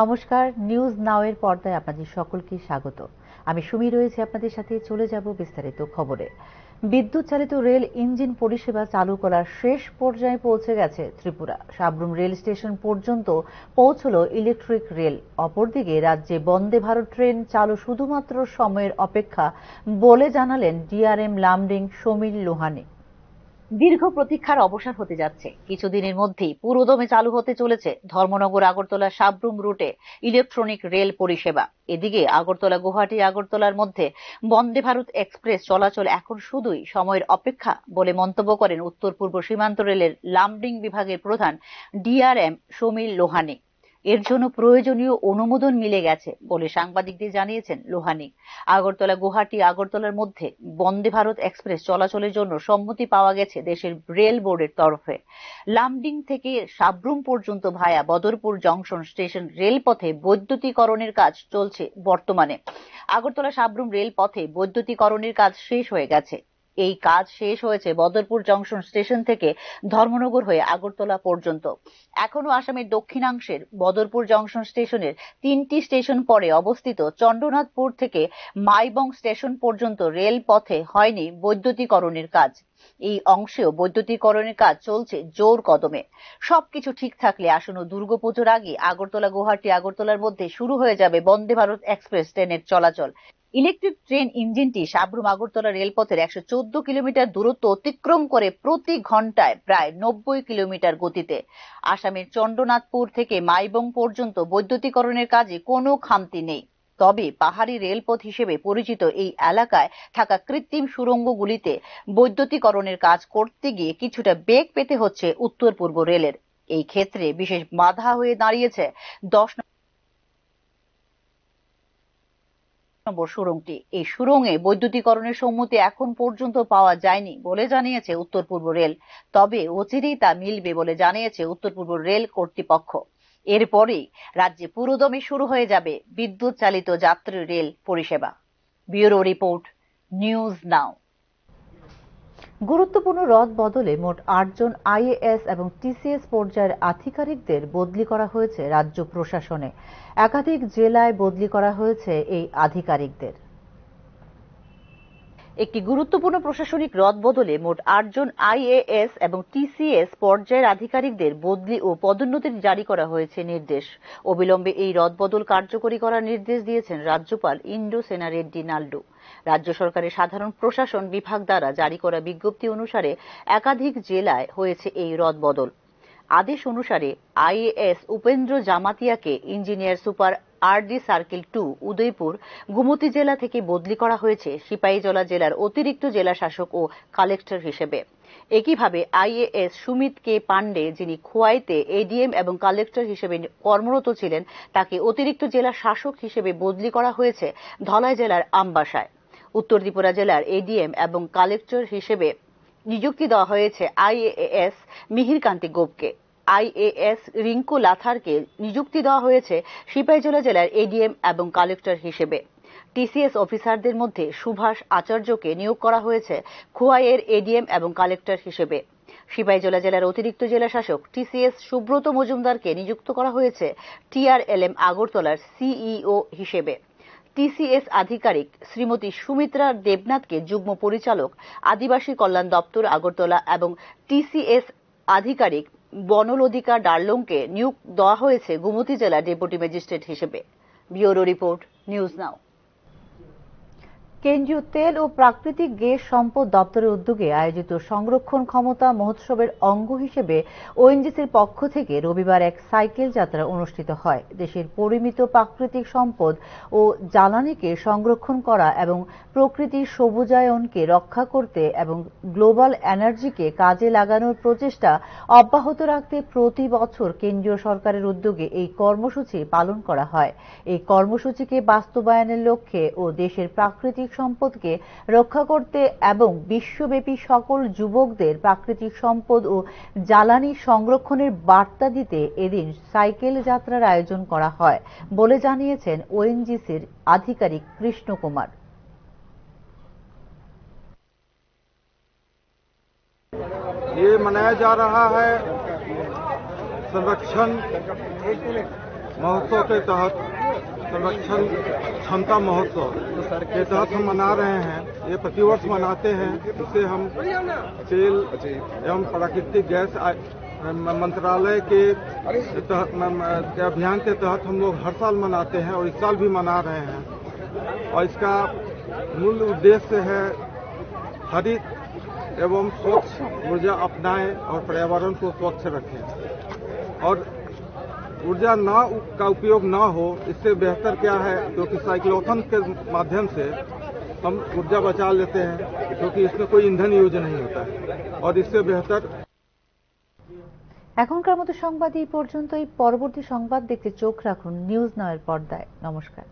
নমস্কার, news now এর পর্দায় আপনাদের সকলকে স্বাগত। আমি সুমি রয়েছে আপনাদের সাথে। চলে যাব বিস্তারিত খবরে। বিদ্যুৎ চালিত রেল ইঞ্জিন পরিষেবা চালু করার শেষ পর্যায়ে পৌঁছে গেছে ত্রিপুরা। সাব্রুম রেল স্টেশন পর্যন্ত পৌঁছল ইলেকট্রিক রেল। অপরদিকে রাজ্যে বন্দে ভারত ট্রেন চালু শুধুমাত্র সময়ের অপেক্ষা বলে জানালেন ডিআরএম লামডিং সমীর লোহানি। দীর্ঘ প্রতীক্ষার অবসান হতে যাচ্ছে। কিছুদিনের মধ্যেই পুরোদমে চালু হতে চলেছে ধর্মনগর আগরতলা সাব্রুম রুটে ইলেকট্রনিক রেল পরিষেবা। এদিকে আগরতলা গুয়াহাটি আগরতলার মধ্যে বন্দে ভারত এক্সপ্রেস চলাচল এখন শুধুই সময়ের অপেক্ষা বলে মন্তব্য করেন উত্তর পূর্ব সীমান্ত রেলের লামডিং বিভাগের প্রধান ডিআরএম সমীর লোহানি। এর জন্য প্রয়োজনীয় অনুমোদন মিলে গেছে বলে সাংবাদিকদের জানিয়েছেন লোহানি। আগরতলা গুয়াহাটি আগরতলার মধ্যে বন্দে ভারত এক্সপ্রেস চলাচলের জন্য সম্মতি পাওয়া গেছে দেশের রেল বোর্ডের তরফে। লামডিং থেকে সাব্রুম পর্যন্ত ভায়া বদরপুর জংশন স্টেশন রেলপথে বৈদ্যুতিকরণের কাজ চলছে বর্তমানে। আগরতলা সাব্রুম রেলপথে বৈদ্যুতিকরণের কাজ শেষ হয়ে গেছে। এই কাজ শেষ হয়েছে বদরপুর জংশন স্টেশন থেকে ধর্মনগর হয়ে আগরতলা পর্যন্ত। এখনো আসামের দক্ষিণাংশের বদরপুর জংশন স্টেশনের 3টি স্টেশন পরে অবস্থিত চন্দ্রনাথপুর থেকে মাইবং স্টেশন পর্যন্ত রেলপথে হয়নি বৈদ্যুতিকরণের কাজ। এই অংশেও বৈদ্যুতিকরণের কাজ চলছে জোর কদমে। সবকিছু ঠিক থাকলে আসন্ন দুর্গাপুজোর আগে আগরতলা গুয়াহাটি আগরতলার মধ্যে শুরু হয়ে যাবে বন্দে ভারত এক্সপ্রেস ট্রেনের চলাচল। ইলেকট্রিক ট্রেন ইঞ্জিনটি সাব্রুম আগরতলা রেলপথের 114 কিলোমিটার দূরত্ব অতিক্রম করে প্রতি ঘন্টায় প্রায় 90 কিলোমিটার গতিতে। আসামের চন্দ্রনাথপুর থেকে মাইবং পর্যন্ত বৈদ্যুতিকরণের কাজে কোনো খামতি নেই। তবে পাহাড়ি রেলপথ হিসেবে পরিচিত এই এলাকায় থাকা কৃত্রিম সুড়ঙ্গগুলিতে বৈদ্যুতিকরণের কাজ করতে গিয়ে কিছুটা বেগ পেতে হচ্ছে উত্তর পূর্ব রেলের। এই ক্ষেত্রে বিশেষ বাধা হয়ে দাঁড়িয়েছে 10 নম্বর সুড়ঙ্গটি। এই সুড়ঙ্গে বৈদ্যুতিকরণের সম্মতি এখন পর্যন্ত পাওয়া যায়নি বলে জানিয়েছে উত্তর পূর্ব রেল। তবে অচিরেই তা মিলবে বলে জানিয়েছে উত্তর পূর্ব রেল কর্তৃপক্ষ। এরপরেই রাজ্যে পুরোদমে শুরু হয়ে যাবে বিদ্যুৎ চালিত যাত্রী রেল পরিষেবা। Bureau report, news now. গুরুত্বপূর্ণ রদ বদলে মোট 8 জন আইএএস এবং টিসিএস পর্যায়ের আধিকারিকদের বদলি করা হয়েছে রাজ্য প্রশাসনে। একাধিক জেলায় বদলি করা হয়েছে এই আধিকারিকদের। একটি গুরুত্বপূর্ণ প্রশাসনিক রদ বদলে মোট 8 জন আইএএস এবং টিসিএস পর্যায়ের আধিকারিকদের বদলি ও পদোন্নতির জারি করা হয়েছে নির্দেশ। অবিলম্বে এই রদবদল কার্যকরী করার নির্দেশ দিয়েছেন রাজ্যপাল ইন্দ্র সেনা রেড্ডি নাল্ডু। রাজ্য সরকারের সাধারণ প্রশাসন বিভাগ দ্বারা জারি করা বিজ্ঞপ্তি অনুসারে একাধিক জেলায় হয়েছে এই রদবদল। আদেশ অনুসারে আইএএস উপেন্দ্র জামাতিয়াকে engineer super RD circle 2 Udaipur Gomati জেলা থেকে বদলি করা হয়েছে সিপাহীজলা জেলার অতিরিক্ত জেলা শাসক ও কালেক্টর হিসেবে। একইভাবে আইএএস সুমিত কে পান্ডে, যিনি খোয়াইতে এডিএম এবং কালেক্টর হিসেবে কর্মরত ছিলেন, তাকে অতিরিক্ত জেলা শাসক হিসেবে বদলি করা হয়েছে ধলাই জেলার আমবাসায়। উত্তর ত্রিপুরা জেলার এডিএম এবং কালেক্টর হিসেবে নিযুক্তি দেওয়া হয়েছে আইএএস মিহিরকান্তি গোপকে। আইএএস রিঙ্কু লাথারকে নিযুক্তি দেওয়া হয়েছে সিপাহীজলা জেলার এডিএম এবং কালেক্টর হিসেবে। টিসিএস অফিসারদের মধ্যে সুভাষ আচার্যকে নিয়োগ করা হয়েছে খোয়াইয়ের এডিএম এবং কালেক্টর হিসেবে। সিপাহীজলা জেলার অতিরিক্ত জেলা শাসক টিসিএস সুব্রত মজুমদারকে নিযুক্ত করা হয়েছে টিআরএলএম আগরতলার সিইও হিসেবে। টিসিএস আধিকারিক শ্রীমতী সুমিত্রা দেবনাথকে যুগ্ম পরিচালক আদিবাসী কল্যাণ দপ্তর আগরতলা এবং টিসিএস আধিকারিক বনলদিকা ডার্লংকে নিয়োগ দেওয়া হয়েছে গুমতি জেলা ডেপুটি ম্যাজিস্ট্রেট হিসেবে। Bureau report, news now. কেন্দ্রীয় তেল ও প্রাকৃতিক গ্যাস সম্পদ দপ্তরের উদ্যোগে আয়োজিত সংরক্ষণ ক্ষমতা মহোৎসবের অঙ্গ হিসেবে ওএনজিসির পক্ষ থেকে রবিবার এক সাইকেল যাত্রা অনুষ্ঠিত হয়। দেশের পরিমিত প্রাকৃতিক সম্পদ ও জ্বালানিকে সংরক্ষণ করা এবং প্রকৃতির সবুজায়নকে রক্ষা করতে এবং গ্লোবাল এনার্জিকে কাজে লাগানোর প্রচেষ্টা অব্যাহত রাখতে প্রতি বছর কেন্দ্রীয় সরকারের উদ্যোগে এই কর্মসূচি পালন করা হয়। এই কর্মসূচিকে বাস্তবায়নের লক্ষ্যে ও দেশের প্রাকৃতিক সম্পদকে রক্ষা করতে এবং বিশ্বব্যাপী সকল যুবকদের প্রাকৃতিক সম্পদ ও জ্বালানি সংরক্ষণের বার্তা দিতে এদিন সাইকেল যাত্রার আয়োজন করা হয় বলে জানিয়েছেন ওএনজিসির আধিকারিক কৃষ্ণ কুমার। ये मनाया जा रहा है संरक्षण महोत्सव के तहत संरक्षण क्षमता महोत्सव के तहत हम मना रहे हैं। ये प्रतिवर्ष मनाते हैं। इसे हम तेल एवं प्राकृतिक गैस मंत्रालय के अभियान के तहत हम लोग हर साल मनाते हैं और इस साल भी मना रहे हैं। और इसका मूल उद्देश्य है हरित एवं स्वच्छ ऊर्जा अपनाएं और पर्यावरण को स्वच्छ रखें। और ऊर्जा का उपयोग ना हो, इससे बेहतर क्या है, क्योंकि साइक्लोथन के माध्यम से हम ऊर्जा बचा लेते हैं, क्योंकि इसमें कोई ईंधन यूज नहीं होता है। और इससे बेहतर এখনকার মতো সংবাদ এই পর্যন্তই। পরবর্তী সংবাদ দেখতে চোখ রাখুন নিউজ নাও এর পর্দায়। নমস্কার।